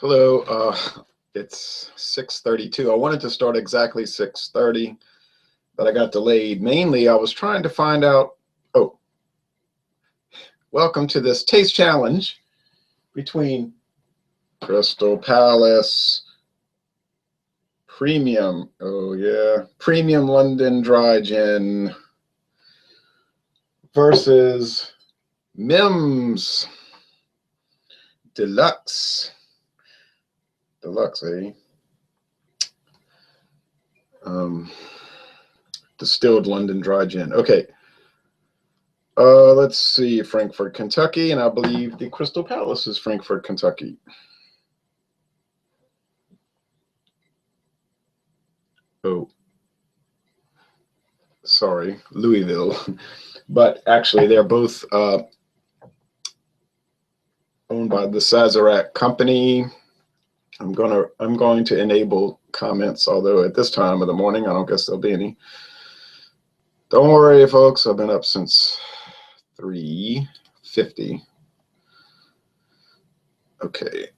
Hello, it's 6:32. I wanted to start exactly 6:30, but I got delayed. Mainly, I was trying to find out, oh, welcome to this taste challenge between Crystal Palace Premium, oh yeah, Premium London Dry Gin versus Mims Deluxe. Deluxe, eh? Distilled London Dry Gin. Okay. Let's see, Frankfort, Kentucky, and I believe the Crystal Palace is Frankfort, Kentucky. Oh, sorry, Louisville. But actually, they're both owned by the Sazerac company. I'm going to enable comments, although at this time of the morning, I don't guess there'll be any. Don't worry, folks. I've been up since 3:50. Okay.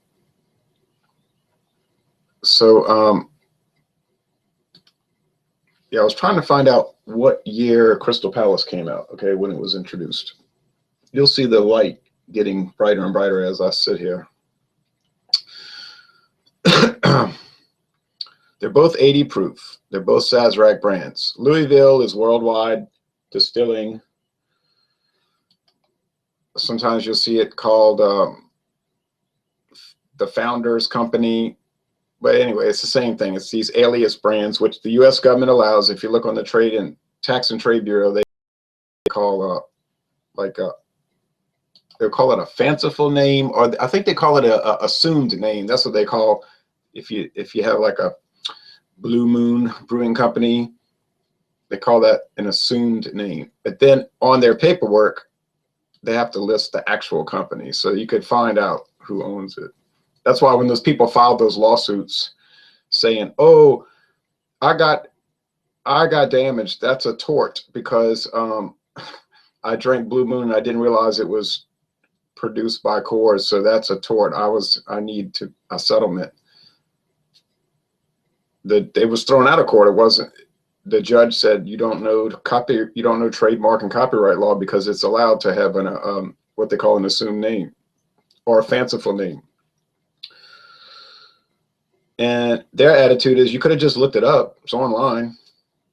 So, yeah, I was trying to find out what year Crystal Palace came out, okay, when it was introduced. You'll see the light getting brighter and brighter as I sit here. They're both 80 proof. They're both Sazerac brands. Louisville is worldwide distilling. Sometimes you'll see it called the Founders Company. But anyway, it's the same thing. It's these alias brands, which the U.S. government allows. If you look on the Tax and Trade Bureau, they call they'll call it a fanciful name, or I think they call it a assumed name. That's what they call if you have like a Blue Moon Brewing Company, they call that an assumed name. But then on their paperwork, they have to list the actual company, so you could find out who owns it. That's why when those people filed those lawsuits saying, "Oh, I got damaged," that's a tort because I drank Blue Moon and I didn't realize it was produced by Coors, so that's a tort. I need a settlement. It was thrown out of court. It wasn't. The judge said you don't know trademark and copyright law because it's allowed to have an what they call an assumed name or a fanciful name. And their attitude is you could have just looked it up. It's online.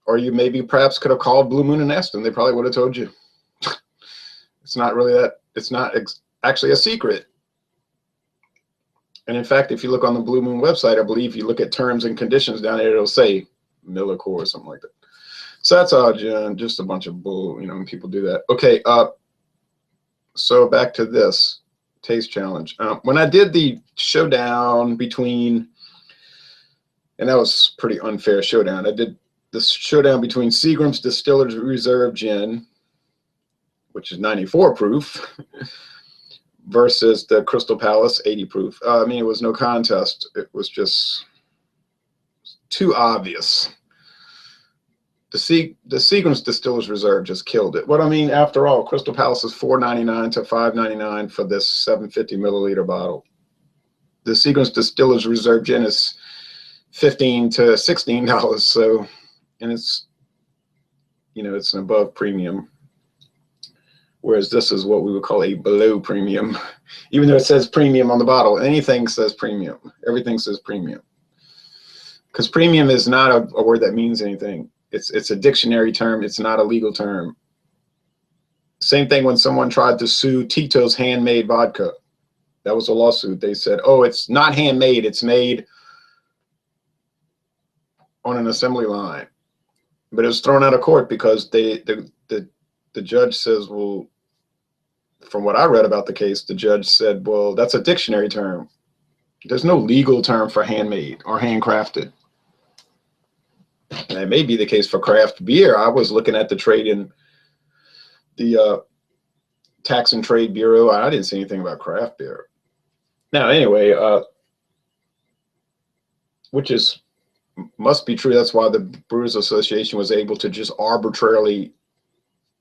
Or you maybe perhaps could have called Blue Moon and asked them. They probably would have told you. It's not really that. It's not actually a secret. And in fact, if you look on the Blue Moon website, I believe you look at terms and conditions down there, it'll say Miller Core or something like that. So that's all, just a bunch of bull, when people do that. Okay, so back to this taste challenge. When I did the showdown between, and that was pretty unfair showdown. I did the showdown between Seagram's Distillers Reserve Gin, which is 94 proof, versus the Crystal Palace 80 proof. I mean, it was no contest. It was just too obvious. The Seagram's Distillers Reserve just killed it. What I mean, after all, Crystal Palace is $4.99 to $5.99 for this 750 milliliter bottle. The Seagram's Distillers Reserve Gin is $15 to $16. So, and it's, it's an above premium. Whereas this is what we would call a below premium, even though it says premium on the bottle. Anything says premium. Everything says premium. Because premium is not a word that means anything. It's a dictionary term. It's not a legal term. Same thing when someone tried to sue Tito's handmade vodka. That was a lawsuit. They said, "Oh, it's not handmade. It's made on an assembly line." But it was thrown out of court because the judge says, well, from what I read about the case, the judge said, well, that's a dictionary term. There's no legal term for handmade or handcrafted. And that may be the case for craft beer. I was looking at the Tax and Trade Bureau. I didn't see anything about craft beer. Now, anyway, which must be true. That's why the Brewers Association was able to just arbitrarily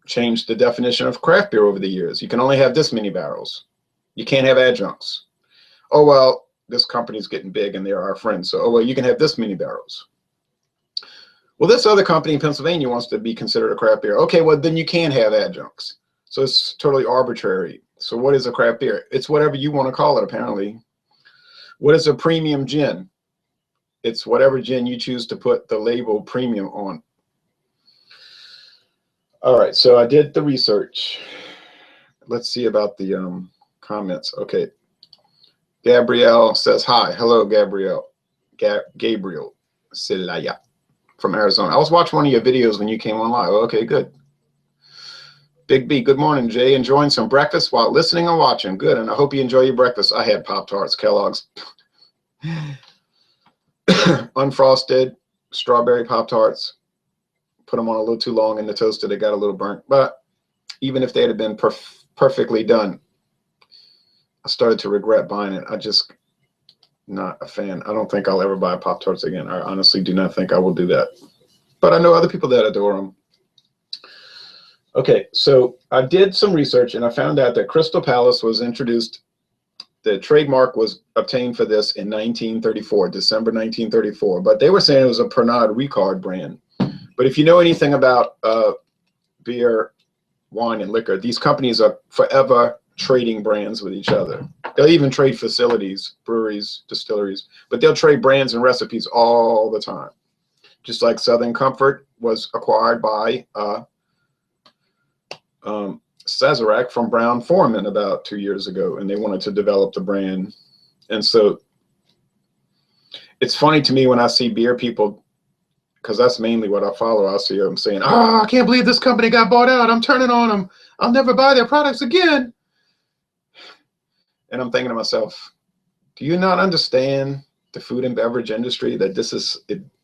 change the definition of craft beer over the years. You can only have this many barrels. You can't have adjuncts. Oh, well, this company's getting big and they're our friends. So, oh, well, you can have this many barrels. Well, this other company in Pennsylvania wants to be considered a craft beer. Okay, well, then you can have adjuncts. So it's totally arbitrary. So what is a craft beer? It's whatever you want to call it, apparently. What is a premium gin? It's whatever gin you choose to put the label premium on. All right, so I did the research. Let's see about the comments. Okay. Gabrielle says, hi. Hello, Gabrielle. Gabriel Silaya from Arizona. I was watching one of your videos when you came on live. Okay, good. Big B, good morning, Jay. Enjoying some breakfast while listening and watching. Good, and I hope you enjoy your breakfast. I had Pop-Tarts, Kellogg's. Unfrosted strawberry Pop-Tarts. Put them on a little too long in the toaster. They got a little burnt. But even if they had been perfectly done, I started to regret buying it. I just not a fan. I don't think I'll ever buy Pop-Tarts again. I honestly do not think I will do that. But I know other people that adore them. Okay, so I did some research and I found out that Crystal Palace was introduced. The trademark was obtained for this in 1934, December 1934. But they were saying it was a Pernod Ricard brand. But if you know anything about beer, wine, and liquor, these companies are forever trading brands with each other. They'll even trade facilities, breweries, distilleries, but they'll trade brands and recipes all the time. Just like Southern Comfort was acquired by Sazerac from Brown-Forman about 2 years ago, and they wanted to develop the brand. And so it's funny to me when I see beer people, because that's mainly what I follow. I see them saying, oh, I can't believe this company got bought out. I'm turning on them. I'll never buy their products again. And I'm thinking to myself, do you not understand the food and beverage industry, that this is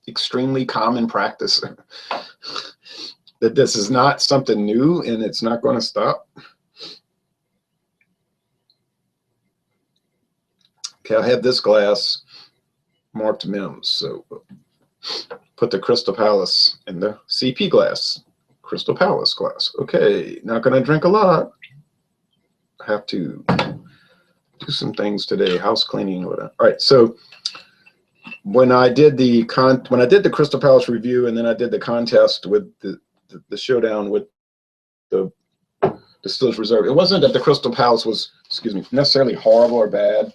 extremely common practice? That this is not something new and it's not going to stop? Okay, I have this glass marked Mims. So put the Crystal Palace in the CP glass. Crystal Palace glass. Okay, not going to drink a lot. I have to do some things today, house cleaning, whatever. All right, so when I did the Crystal Palace review, and then I did the contest with the showdown with the Distilled Reserve, it wasn't that the Crystal Palace was, excuse me, necessarily horrible or bad.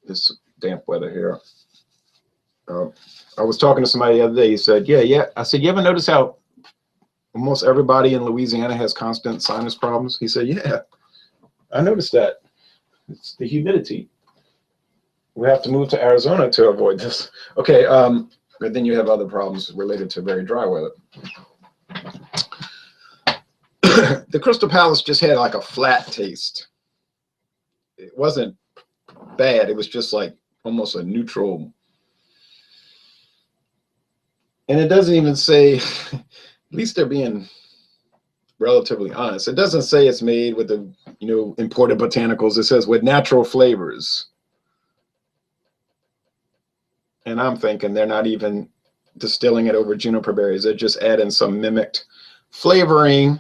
This damp weather here. I was talking to somebody the other day. He said, yeah. I said, you ever notice how almost everybody in Louisiana has constant sinus problems? He said, yeah, I noticed that. It's the humidity. We have to move to Arizona to avoid this. Okay, but then you have other problems related to very dry weather. The Crystal Palace just had like a flat taste. It wasn't bad. It was just like almost a neutral. And it doesn't even say, at least they're being relatively honest. It doesn't say it's made with the, imported botanicals. It says with natural flavors. And I'm thinking they're not even distilling it over juniper berries. They're just adding some mimicked flavoring.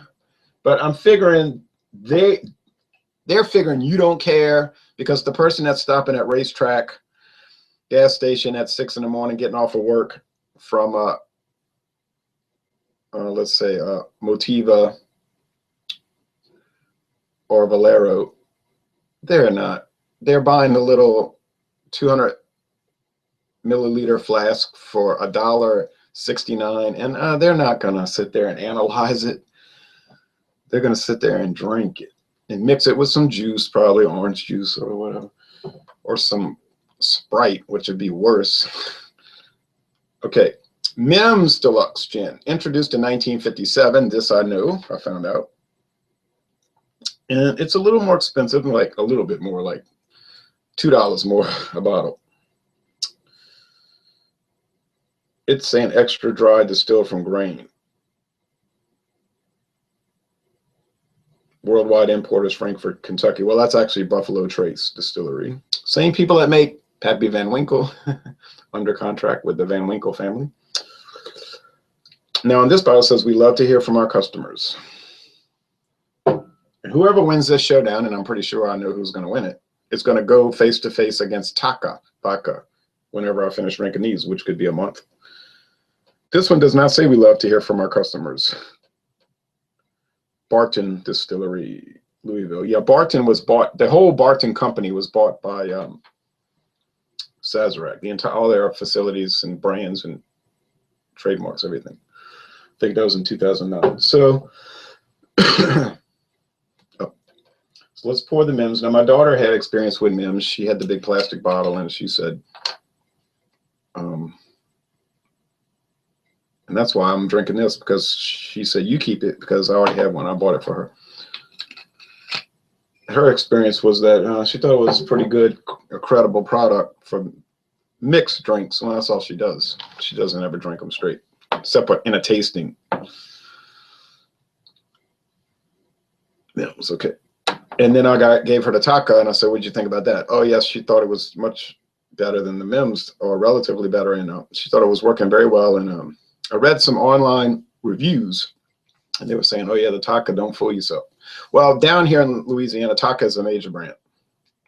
But I'm figuring they're figuring you don't care, because the person that's stopping at racetrack, gas station at 6 in the morning, getting off of work from let's say Motiva or Valero, they're buying the little 200 milliliter flask for $1.69, and they're not gonna sit there and analyze it. They're gonna sit there and drink it and mix it with some juice, probably orange juice or whatever, or some Sprite, which would be worse. Okay, Mims Deluxe Gin, introduced in 1957. This I know, I found out. And it's a little more expensive, like a little bit more, like $2 more a bottle. It's saying extra dry, distilled from grain. Worldwide importers, Frankfort, Kentucky. Well, that's actually Buffalo Trace Distillery. Same people that make Pappy Van Winkle, under contract with the Van Winkle family. Now, on this bottle, it says, we love to hear from our customers. And whoever wins this showdown, and I'm pretty sure I know who's going to win it, it's going to go face to face against Vodka whenever I finish ranking these, which could be a month. This one does not say we love to hear from our customers. Barton Distillery, Louisville. Yeah, Barton was bought. The whole Barton company was bought by Sazerac. All their facilities and brands and trademarks, everything. I think that was in 2009. So, so let's pour the Mims. Now, my daughter had experience with Mims. She had the big plastic bottle, and she said, and that's why I'm drinking this, because she said, you keep it, because I already have one. I bought it for her. Her experience was that she thought it was a pretty good, a credible product for mixed drinks. Well, that's all she does. She doesn't ever drink them straight, except in a tasting. Yeah, it was okay. And then I gave her the Taka, and I said, what'd you think about that? Oh, yes, she thought it was much better than the Mims, or relatively better, and she thought it was working very well. And I read some online reviews, and they were saying, oh, yeah, the Taka, don't fool yourself. Well, down here in Louisiana, Taka is a major brand.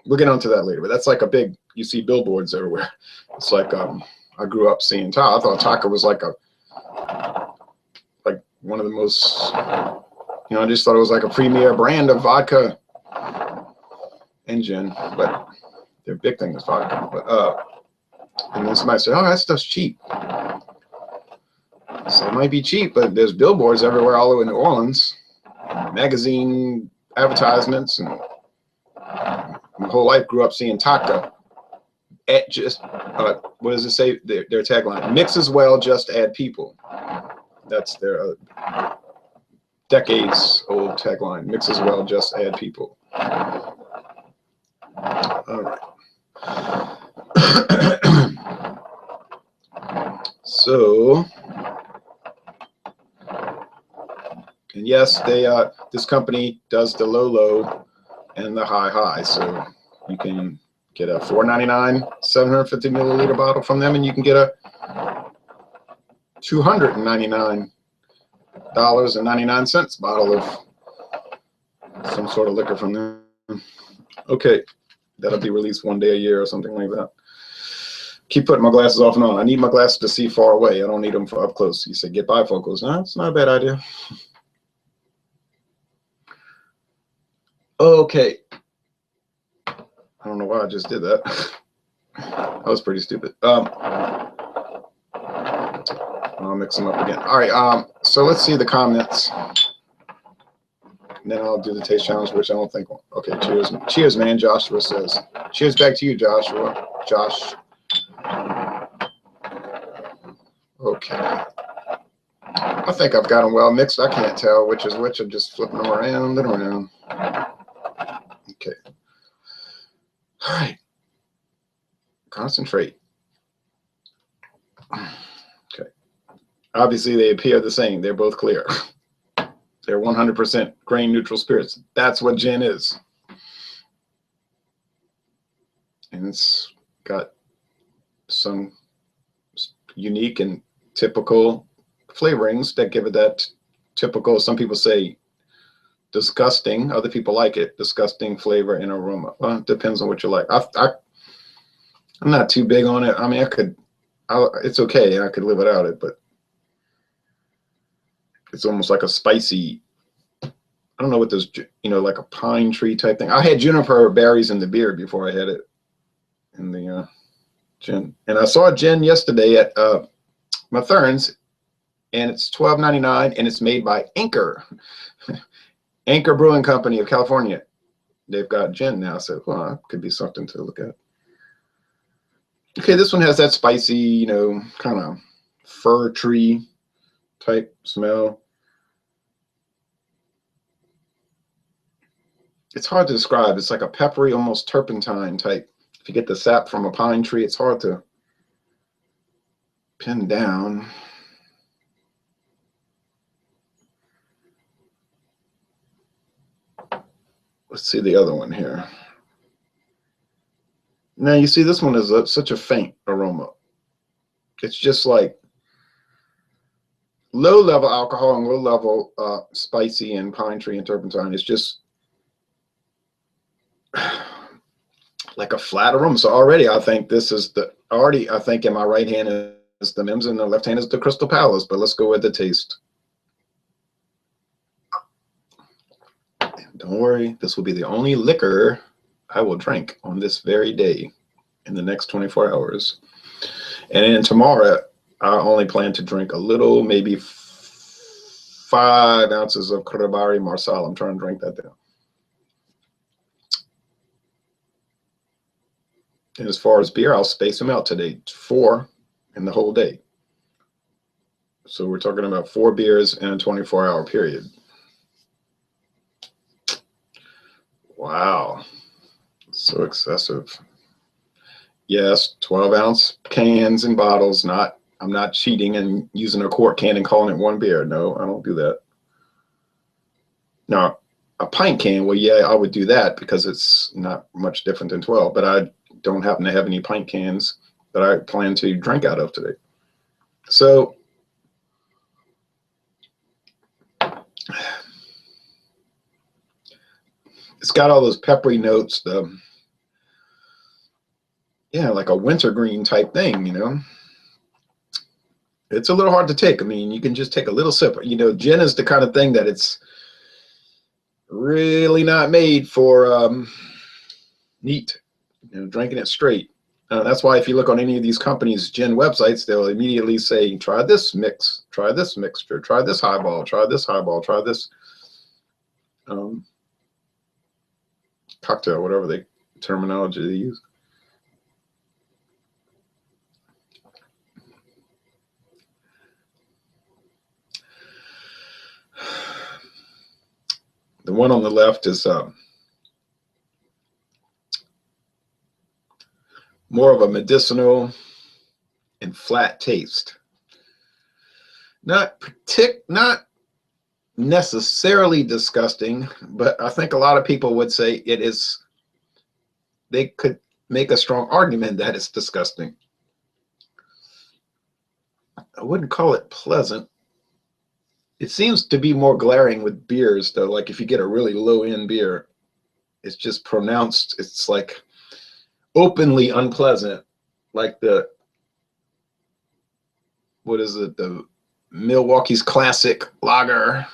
We'll get onto that later, but that's like a big, you see billboards everywhere. It's like I grew up seeing Taka. I thought Taka was like one of the most, I just thought it was like a premier brand of vodka and gin, but their big thing is vodka. But and then somebody said, oh, that stuff's cheap. So it might be cheap, but there's billboards everywhere all over New Orleans, magazine advertisements, and my whole life grew up seeing Taka. At just what does it say? Their tagline: mix as well, just add people. That's their decades old tagline: mix as well, just add people. All right. So, and yes, they this company does the low and the high. So you can get a $4.99 750 milliliter bottle from them, and you can get a $299.99 bottle of some sort of liquor from them. Okay, that'll be released one day a year or something like that. Keep putting my glasses off and on. I need my glasses to see far away. I don't need them for up close. You said get bifocals. No, it's not a bad idea. Okay. I don't know why I just did that. That was pretty stupid. I'll mix them up again. All right. So let's see the comments. And then I'll do the taste challenge, which I don't think. Okay. Cheers. Cheers, man. Joshua says. Cheers back to you, Joshua. Josh. Okay. I think I've got them well mixed. I can't tell which is which. I'm just flipping them around and around. Okay. All right. Concentrate. Okay. Obviously, they appear the same. They're both clear. They're 100% grain neutral spirits. That's what gin is. And it's got some unique and typical flavorings that give it that typical, some people say disgusting, other people like it, disgusting flavor and aroma. Well, it depends on what you like. I'm not too big on it. I mean, it's okay. I could live without it, but it's almost like a spicy, I don't know what this, like a pine tree type thing. I had juniper berries in the beer before I had it in the gin. And I saw a gin yesterday at Mathern's, and it's $12.99, and it's made by Anchor. Anchor Brewing Company of California. They've got gin now, so well, could be something to look at. Okay, this one has that spicy, kind of fir tree type smell. It's hard to describe. It's like a peppery, almost turpentine type. If you get the sap from a pine tree, it's hard to pin down. Let's see the other one here. Now you see this one is such a faint aroma. It's just like low level alcohol and low level spicy and pine tree and turpentine. It's just like a flat aroma. So already I think this is I think in my right hand is the Mims and the left hand is the Crystal Palace, but let's go with the taste. Don't worry, this will be the only liquor I will drink on this very day in the next 24 hours. And then tomorrow, I only plan to drink a little, maybe 5 ounces of Crabari Marsala. I'm trying to drink that down. And as far as beer, I'll space them out today, 4 in the whole day. So we're talking about 4 beers in a 24-hour period. Wow, so excessive. Yes, 12-ounce cans and bottles. I'm not cheating and using a quart can and calling it one beer. No, I don't do that. Now, a pint can, well, yeah, I would do that because it's not much different than 12, but I don't happen to have any pint cans that I plan to drink out of today. So it's got all those peppery notes, yeah, like a wintergreen type thing, you know. It's a little hard to take. I mean, you can just take a little sip. You know, gin is the kind of thing that it's really not made for neat, you know, drinking it straight. That's why if you look on any of these companies' gin websites, they'll immediately say, try this mix, try this mixture, try this highball, try this highball, try this cocktail, whatever the terminology they use. The one on the left is more of a medicinal and flat taste. Not necessarily disgusting, but I think a lot of people would say it is. They could make a strong argument that it's disgusting. I wouldn't call it pleasant. It seems to be more glaring with beers, though. Like if you get a really low-end beer, it's just pronounced. It's like openly unpleasant, like what is it? The Milwaukee's Classic Lager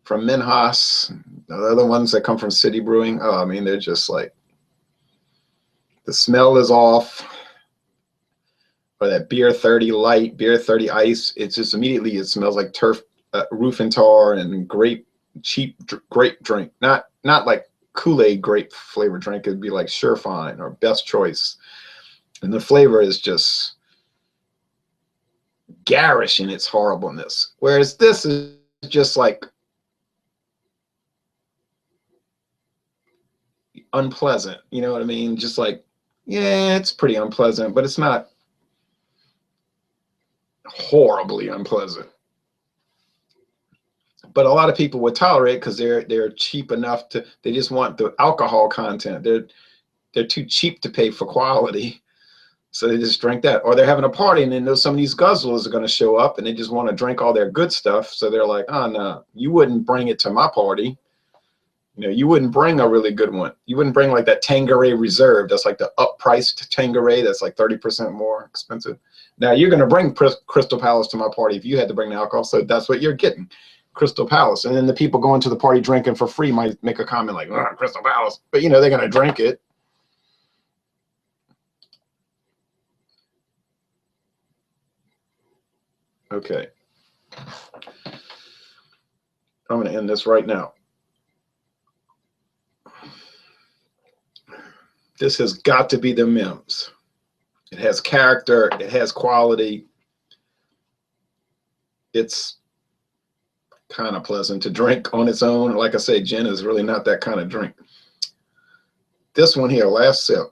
from Minhas. The other ones that come from City Brewing. Oh, I mean, they're just like, the smell is off. Or that Beer 30 Light, Beer 30 Ice. It's just immediately, it smells like turf, roof and tar and cheap grape drink. Not like Kool-Aid grape flavored drink. It'd be like Surefine or Best Choice. And the flavor is just garish in its horribleness. Whereas this is just like unpleasant. You know what I mean? Just like, yeah, it's pretty unpleasant, but it's not horribly unpleasant. But a lot of people would tolerate because they're cheap enough to, they just want the alcohol content. They're too cheap to pay for quality. So they just drink that. Or they're having a party and they know some of these guzzlers are going to show up and they just want to drink all their good stuff. So they're like, oh, no, you wouldn't bring it to my party. You know, you wouldn't bring a really good one. You wouldn't bring like that Tanqueray Reserve. That's like the up-priced Tanqueray. That's like 30% more expensive. Now, you're going to bring Crystal Palace to my party if you had to bring the alcohol. So that's what you're getting, Crystal Palace. And then the people going to the party drinking for free might make a comment like, oh, Crystal Palace. But, you know, they're going to drink it. Okay. I'm going to end this right now. This has got to be the Mims. It has character. It has quality. It's kind of pleasant to drink on its own. Like I say, gin is really not that kind of drink. This one here, last sip.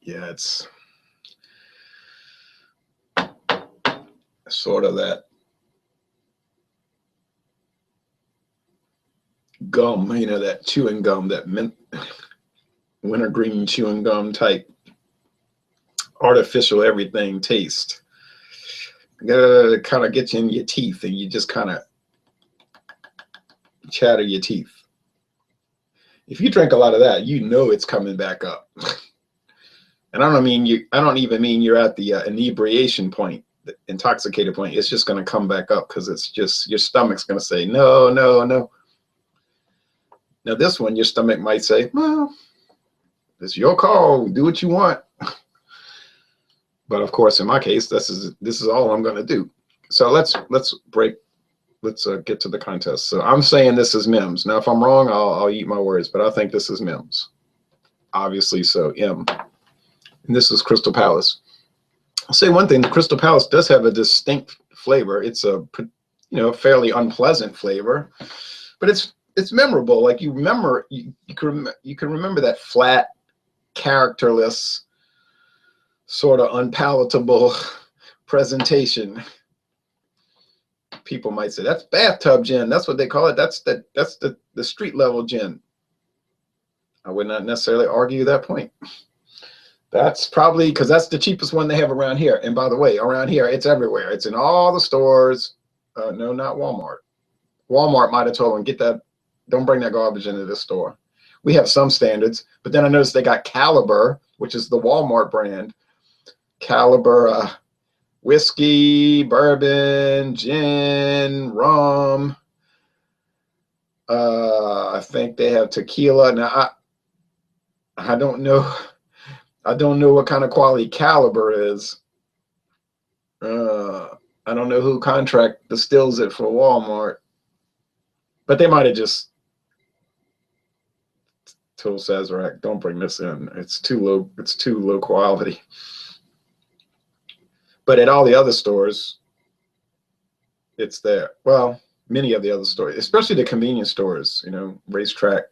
Yeah, it's sort of that gum, you know, that chewing gum, that mint, wintergreen chewing gum type artificial everything taste. Kind of get you in your teeth and you just kind of chatter your teeth. If you drink a lot of that, you know it's coming back up. And I don't even mean you're at the inebriation point, the intoxicated point. It's just going to come back up because it's just your stomach's going to say, no, no, no. Now this one, your stomach might say, well, it's your call. Do what you want. But of course, in my case, this is all I'm going to do. So let's get to the contest. So I'm saying this is Mims. Now, if I'm wrong, I'll eat my words, but I think this is Mims. Obviously, so M. And this is Crystal Palace. I'll say one thing: the Crystal Palace does have a distinct flavor. It's a fairly unpleasant flavor, but it's memorable. Like you can remember that flat, characterless, sort of unpalatable presentation. People might say that's bathtub gin. That's what they call it. That's the street level gin. I would not necessarily argue that point. That's probably because that's the cheapest one they have around here. And by the way, around here, it's everywhere. It's in all the stores. No, not Walmart. Walmart might have told them, get that, don't bring that garbage into this store. We have some standards, but then I noticed they got Caliber, which is the Walmart brand. Caliber whiskey, bourbon, gin, rum. I think they have tequila. Now, I don't know. I don't know what kind of quality Caliber is. I don't know who contract distills it for Walmart, but they might have just told Sazerac, don't bring this in. It's too low. It's too low quality. But at all the other stores, it's there. Well, many of the other stores, especially the convenience stores, Racetrack,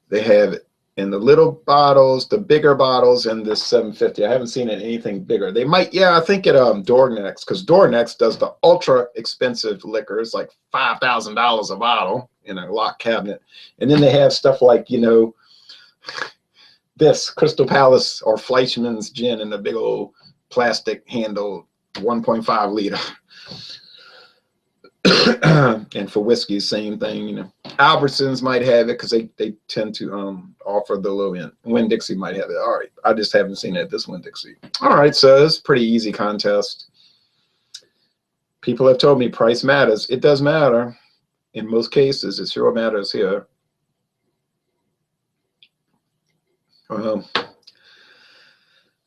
they have it in the little bottles, the bigger bottles, and this 750. I haven't seen it in anything bigger. They might, yeah, I think at Dornex, because Dornex does the ultra expensive liquors, like $5,000 a bottle in a locked cabinet. And then they have stuff like, this Crystal Palace or Fleischmann's gin in a big old plastic handle, 1.5 liter. And for whiskey, same thing. Albertsons might have it because they tend to offer the low end. Winn-Dixie might have it. All right, I just haven't seen it at this Winn-Dixie. All right, so it's a pretty easy contest. People have told me price matters. It does matter. In most cases, it sure matters here. I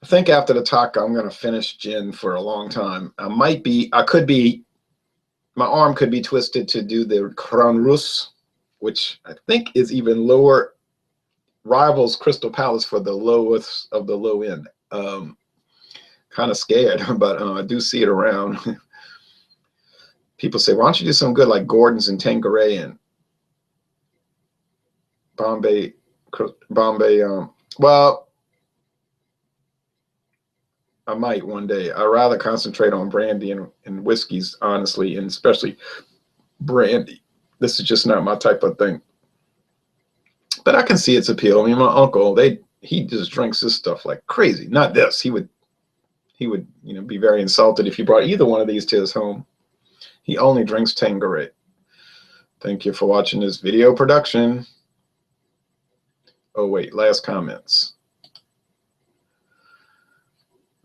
think after the talk, I'm going to finish gin for a long time. My arm could be twisted to do the Crown Russe, which I think is even lower, rivals Crystal Palace for the lowest of the low end. Kind of scared, but I do see it around. People say, why don't you do some good like Gordon's and Tanqueray and Bombay. Well, I might one day. I'd rather concentrate on brandy and whiskeys, honestly, and especially brandy. This is just not my type of thing. But I can see its appeal. I mean, my uncle, he just drinks this stuff like crazy. Not this. He would be very insulted if you brought either one of these to his home. He only drinks Tanqueray. Thank you for watching this video production. Oh, wait, last comments.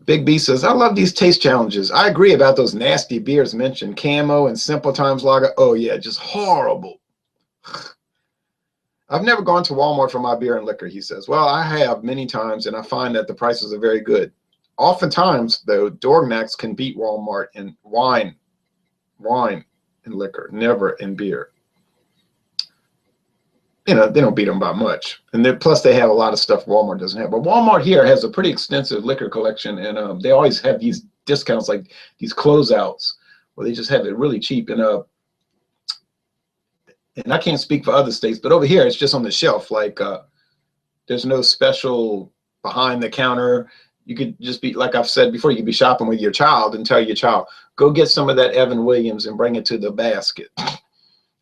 Big B says, I love these taste challenges. I agree about those nasty beers mentioned, Camo and Simple Times Lager. Oh, yeah, just horrible. I've never gone to Walmart for my beer and liquor, he says. Well, I have many times, and I find that the prices are very good. Oftentimes, though, Dornex can beat Walmart in wine and liquor, never in beer. They don't beat them by much. And plus they have a lot of stuff Walmart doesn't have. But Walmart here has a pretty extensive liquor collection, and they always have these discounts, like these closeouts, where they just have it really cheap. And I can't speak for other states, but over here it's just on the shelf. Like there's no special behind the counter. You could just be, like I've said before, you could be shopping with your child and tell your child, go get some of that Evan Williams and bring it to the basket.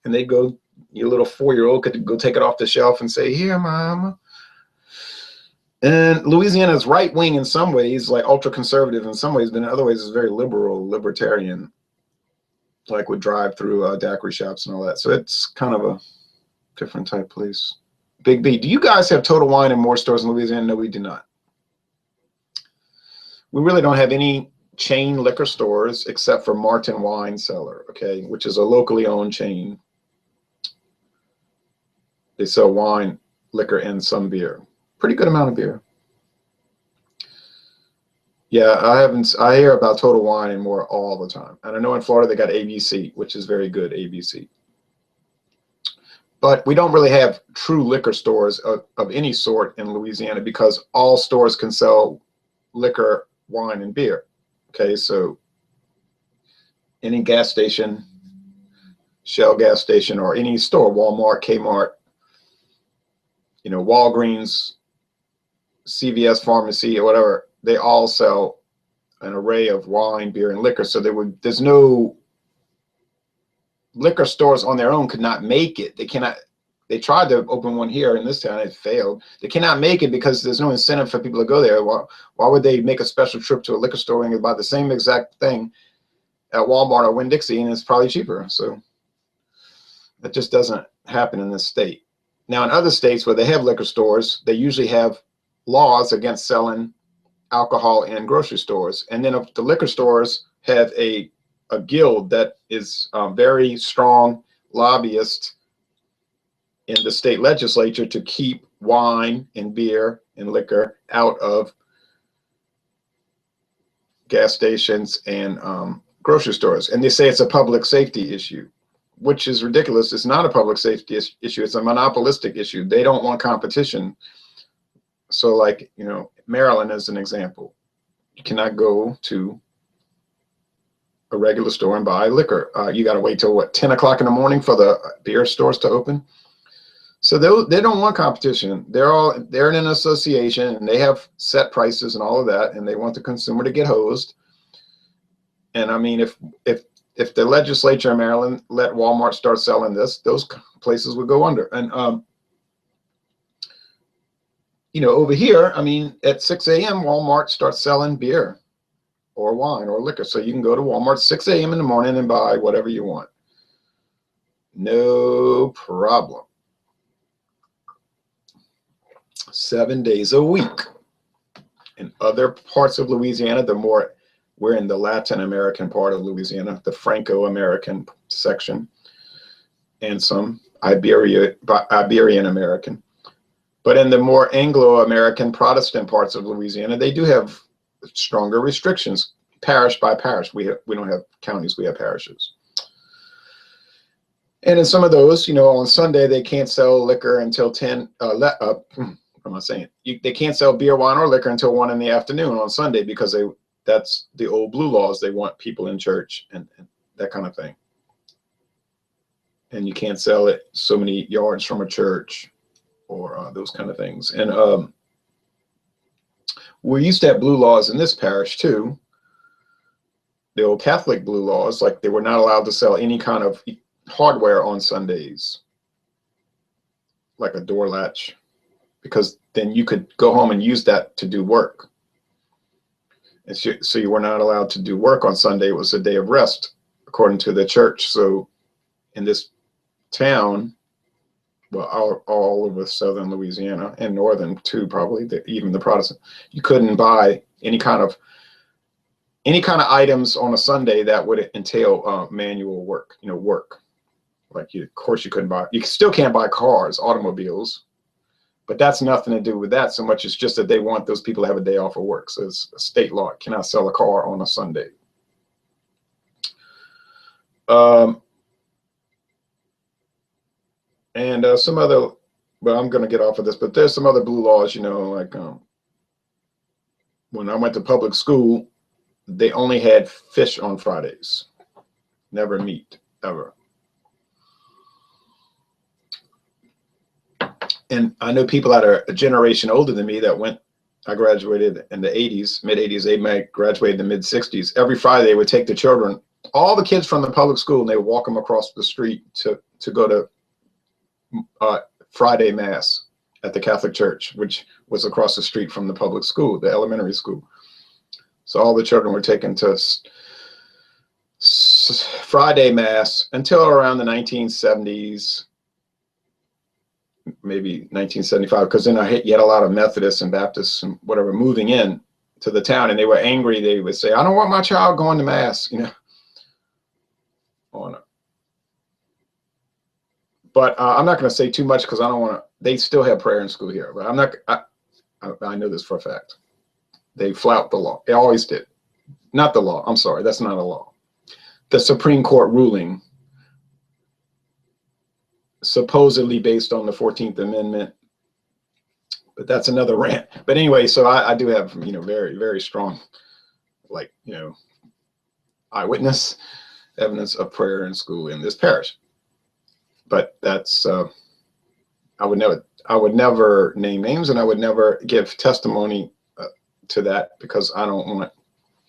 And they go, your little 4-year-old could go take it off the shelf and say, here, Mama. And Louisiana is right wing in some ways, like ultra conservative in some ways, but in other ways is very liberal, libertarian. like with drive-through daiquiri shops and all that. So it's kind of a different type place. Big B, do you guys have Total Wine in more stores in Louisiana? No, we do not. We really don't have any chain liquor stores except for Martin Wine Cellar, okay, which is a locally owned chain. They sell wine, liquor, and some beer. Pretty good amount of beer. Yeah, I hear about Total Wine and more all the time. And I know in Florida they got ABC, which is very good, ABC. But we don't really have true liquor stores of any sort in Louisiana because all stores can sell liquor, wine, and beer. Okay, so any gas station, Shell gas station, or any store, Walmart, Kmart, you know, Walgreens, CVS pharmacy, or whatever, they all sell an array of wine, beer, and liquor. So there's no liquor stores on their own could not make it. They cannot. They tried to open one here in this town. It failed. They cannot make it because there's no incentive for people to go there. Why would they make a special trip to a liquor store and buy the same exact thing at Walmart or Winn-Dixie, and it's probably cheaper? So that just doesn't happen in this state. Now, in other states where they have liquor stores, they usually have laws against selling alcohol in grocery stores. And then if the liquor stores have a guild that is very strong lobbyist in the state legislature to keep wine and beer and liquor out of gas stations and grocery stores. And they say it's a public safety issue, which is ridiculous. It's not a public safety issue. It's a monopolistic issue. They don't want competition. So like, you know, Maryland as an example, you cannot go to a regular store and buy liquor. You got to wait till what, 10 o'clock in the morning for the beer stores to open. So they don't want competition. They're in an association and they have set prices and all of that, and they want the consumer to get hosed. And I mean, if the legislature in Maryland let Walmart start selling this, those places would go under. And you know, over here, I mean, at 6 a.m., Walmart starts selling beer or wine or liquor. So you can go to Walmart 6 a.m. in the morning and buy whatever you want. No problem. 7 days a week. In other parts of Louisiana, we're in the Latin American part of Louisiana, the Franco-American section, and some Iberian American. But in the more Anglo-American Protestant parts of Louisiana, they do have stronger restrictions, parish by parish. We don't have counties, we have parishes. And in some of those, you know, on Sunday, they can't sell liquor until 10, what am I saying? They can't sell beer, wine, or liquor until 1 in the afternoon on Sunday because that's the old blue laws. They want people in church and that kind of thing. And you can't sell it so many yards from a church or those kind of things. And we used to have blue laws in this parish too. The old Catholic blue laws, like they were not allowed to sell any kind of hardware on Sundays, like a door latch, because then you could go home and use that to do work. And so you were not allowed to do work on Sunday. It was a day of rest, according to the church. So in this town, well, all over southern Louisiana and northern too, probably, even the Protestant, you couldn't buy any kind of items on a Sunday that would entail manual work, you know, work. Like of course you couldn't buy, you still can't buy cars, automobiles, but that's nothing to do with that so much. It's just that they want those people to have a day off of work. So it's a state law. Cannot sell a car on a Sunday. And some other, well, I'm going to get off of this, but there's some other blue laws, you know, like when I went to public school, they only had fish on Fridays, never meat, ever. And I know people that are a generation older than me that I graduated in the 80s, mid-80s, they graduated in the mid-60s. Every Friday they would take the children, all the kids from the public school, and they would walk them across the street to go to Friday Mass at the Catholic Church, which was across the street from the public school, the elementary school. So all the children were taken to Friday Mass until around the 1970s, maybe 1975, because then you had a lot of Methodists and Baptists and whatever moving in to the town, and they were angry. They would say, I don't want my child going to Mass, you know. Oh, no. But I'm not going to say too much because I don't want to. They still have prayer in school here, but I'm not. I know this for a fact. They flout the law. They always did. Not the law. I'm sorry. That's not a law. The Supreme Court ruling, supposedly based on the 14th Amendment. But that's another rant. But anyway, so I do have, you know, very, very strong, like, you know, eyewitness evidence of prayer in school in this parish. But that's, I would never name names, and I would never give testimony to that because I don't want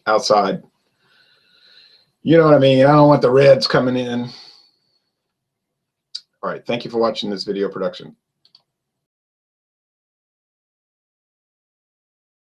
outside, you know what I mean? I don't want the Reds coming in. All right. Thank you for watching this video production.